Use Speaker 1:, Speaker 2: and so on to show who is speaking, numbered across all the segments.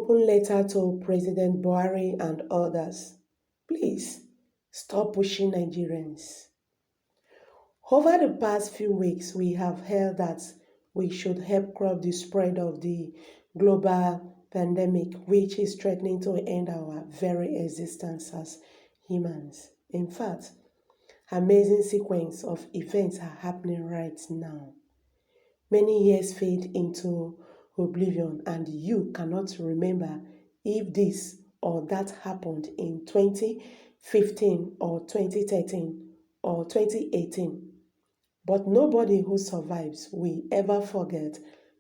Speaker 1: open letter to President Buhari and others. Please stop pushing Nigerians. Over the past few weeks, we have heard that we should help curb the spread of the global pandemic, which is threatening to end our very existence as humans. In fact, amazing sequence of events are happening right now. Many years fade into oblivion, and you cannot remember if this or that happened in 2015 or 2013 or 2018. But nobody who survives will ever forget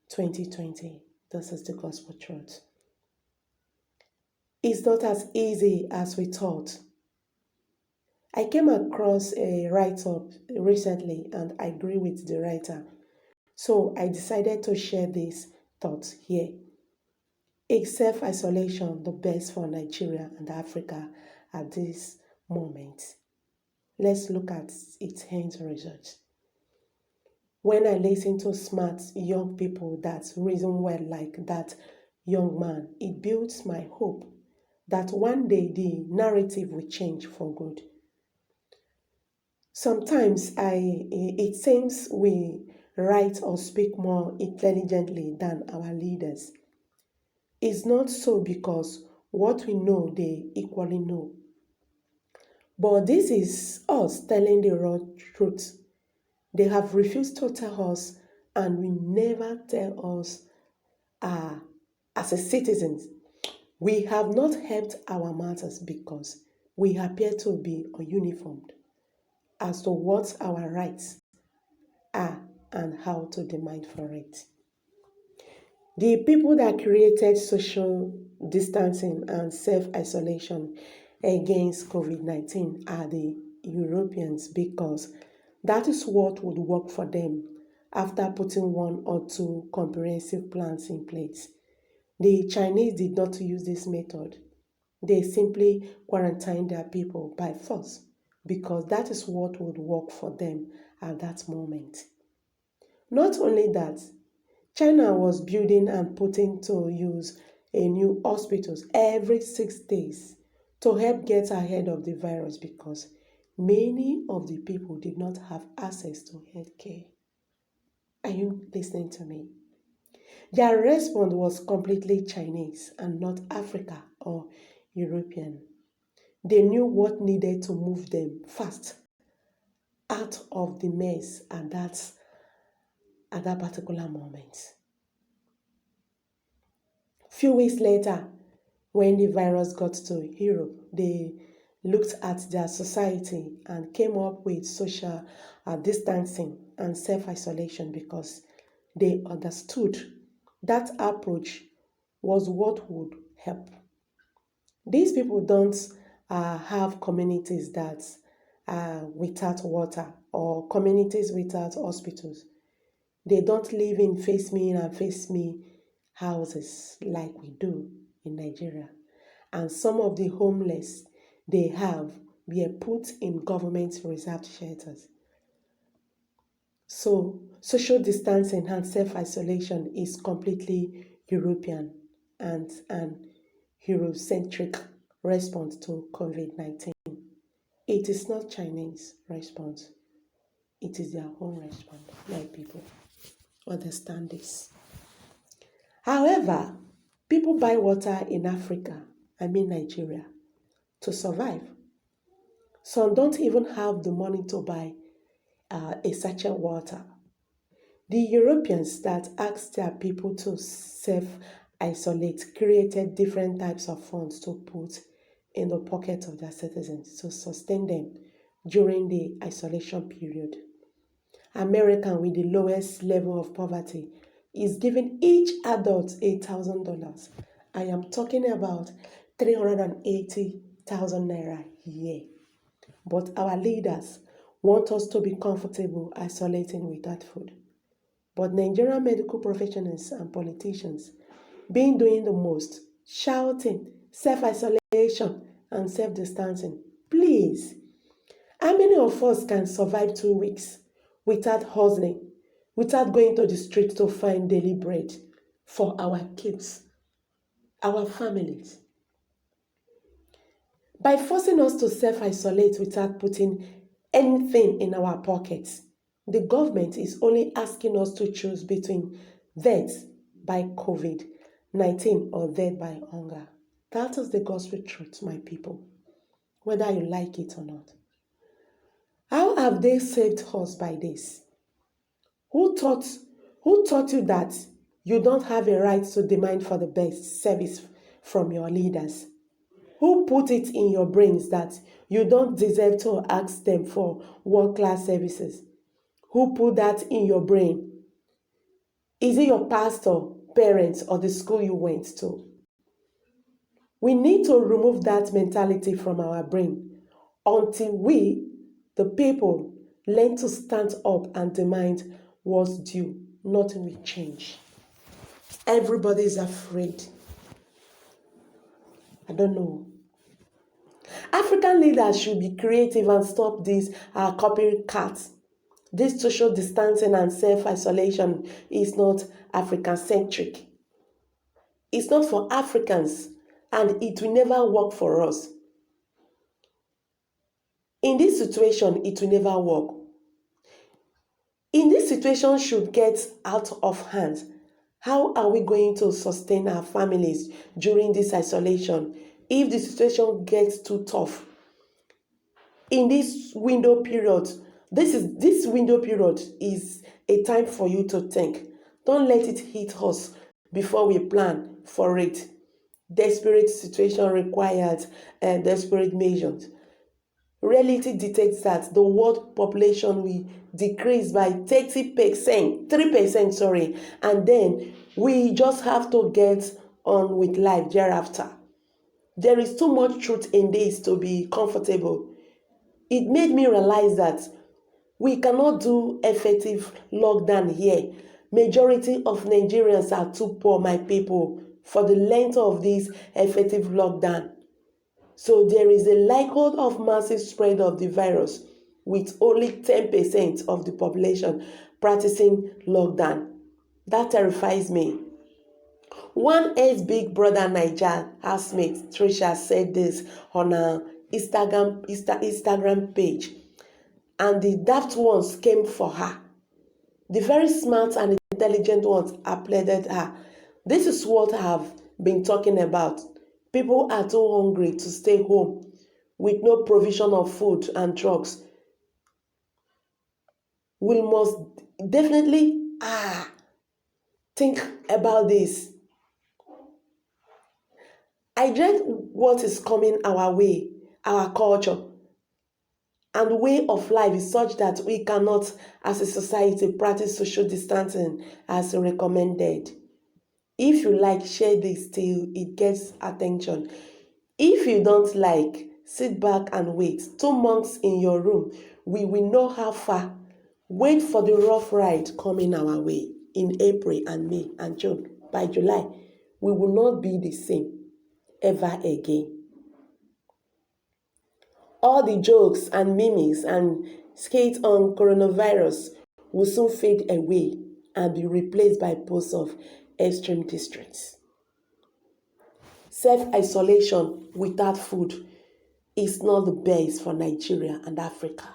Speaker 1: 2020. This is the gospel truth. It's not as easy as we thought. I came across a write-up recently and I agree with the writer. So I decided to share this thought here. Is self-isolation the best for Nigeria and Africa at this moment? Let's look at its end result. When I listen to smart young people that reason well like that young man, it builds my hope that one day the narrative will change for good. Sometimes it seems we write or speak more intelligently than our leaders. It's not so because what we know they equally know. But this is us telling the raw truth. They have refused to tell us and will never tell us as a citizens. We have not helped our matters because we appear to be ununiformed as to what our rights are and how to demand for it. The people that created social distancing and self-isolation against COVID-19 are the Europeans because that is what would work for them after putting one or two comprehensive plans in place. The Chinese did not use this method. They simply quarantined their people by force because that is what would work for them at that moment. Not only that, China was building and putting to use a new hospitals every 6 days to help get ahead of the virus because many of the people did not have access to health care. Are you listening to me? Their response was completely Chinese and not Africa or European. They knew what needed to move them fast out of the mess at that particular moment. Few weeks later, when the virus got to Europe, they looked at their society and came up with social distancing and self-isolation because they understood that approach was what would help. These people don't have communities that are without water or communities without hospitals. They don't live in face me and face me houses like we do in Nigeria. And some of the homeless they have were put in government reserved shelters. So social distancing and self-isolation is completely European and an Eurocentric response to COVID-19. It is not Chinese response. It is their own response, my people. Understand this. However, people buy water in Africa, Nigeria, to survive. Some don't even have the money to buy a sachet water. The Europeans that asked their people to self-isolate created different types of funds to put in the pockets of their citizens to sustain them during the isolation period. America, with the lowest level of poverty, is giving each adult $8,000. I am talking about 380,000 naira a year. But our leaders want us to be comfortable isolating without food. But Nigerian medical professionals and politicians being doing the most, shouting, self-isolation and self-distancing. Please, how many of us can survive 2 weeks without hustling, without going to the street to find daily bread for our kids? our families. By forcing us to self-isolate without putting anything in our pockets, the government is only asking us to choose between death by COVID-19 or death by hunger. That is the gospel truth, my people, whether you like it or not. How have they saved us by this? Who taught you that you don't have a right to demand for the best service from your leaders? Who put it in your brains that you don't deserve to ask them for world-class services? Who put that in your brain? Is it your pastor, parents, or the school you went to? We need to remove that mentality from our brain until we, the people, learn to stand up and demand what's due. Nothing will change. Everybody is afraid. I don't know. African leaders should be creative and stop these copycats. This social distancing and self-isolation is not African-centric. It's not for Africans, and it will never work for us. In this situation, it will never work. In this situation should get out of hand. How are we going to sustain our families during this isolation if the situation gets too tough? In this window period, this window period is a time for you to think. Don't let it hit us before we plan for it. Desperate situation requires desperate measures. Reality dictates that the world population will decrease by 3%, and then we just have to get on with life thereafter. There is too much truth in this to be comfortable. It made me realize that we cannot do effective lockdown here. Majority of Nigerians are too poor, my people, for the length of this effective lockdown. So there is a likelihood of massive spread of the virus with only 10% of the population practicing lockdown. That terrifies me. One ex-Big Brother Naija housemate, Trisha, said this on her Instagram page, and the daft ones came for her. The very smart and intelligent ones applauded her. This is what I have been talking about. People are too hungry to stay home with no provision of food and drugs. We must definitely think about this. I dread what is coming our way. Our culture and way of life is such that we cannot, as a society, practice social distancing as recommended. If you like, share this till it gets attention. If you don't like, sit back and wait. 2 months in your room, we will know how far. Wait for the rough ride coming our way in April and May and June. By July, we will not be the same ever again. All the jokes and memes and skates on coronavirus will soon fade away and be replaced by posts of extreme distress. Self-isolation without food is not the best for Nigeria and Africa.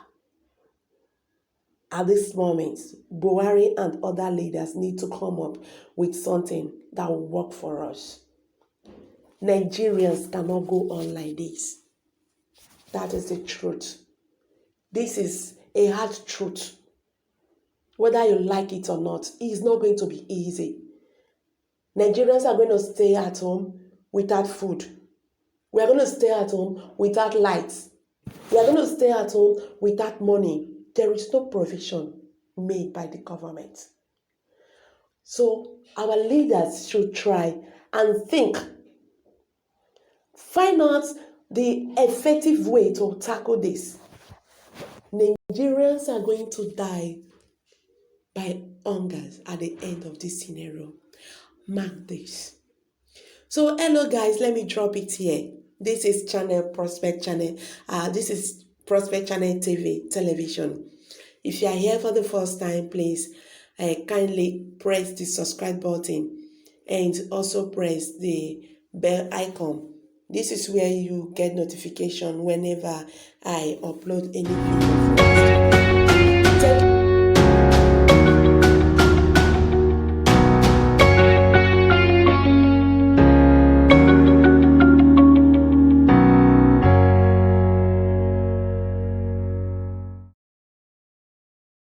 Speaker 1: At this moment, Buhari and other leaders need to come up with something that will work for us. Nigerians cannot go on like this. That is the truth. This is a hard truth. Whether you like it or not, it is not going to be easy. Nigerians are going to stay at home without food. We are going to stay at home without lights. We are going to stay at home without money. There is no provision made by the government. So our leaders should try and think. Find out the effective way to tackle this. Nigerians are going to die by hunger at the end of this scenario. Mark this. So hello guys, let me drop it here. This is Prospect Channel. This is Prospect Channel television. If you are here for the first time, please kindly press the subscribe button and also press the bell icon. This is where you get notification whenever I upload any video. Thank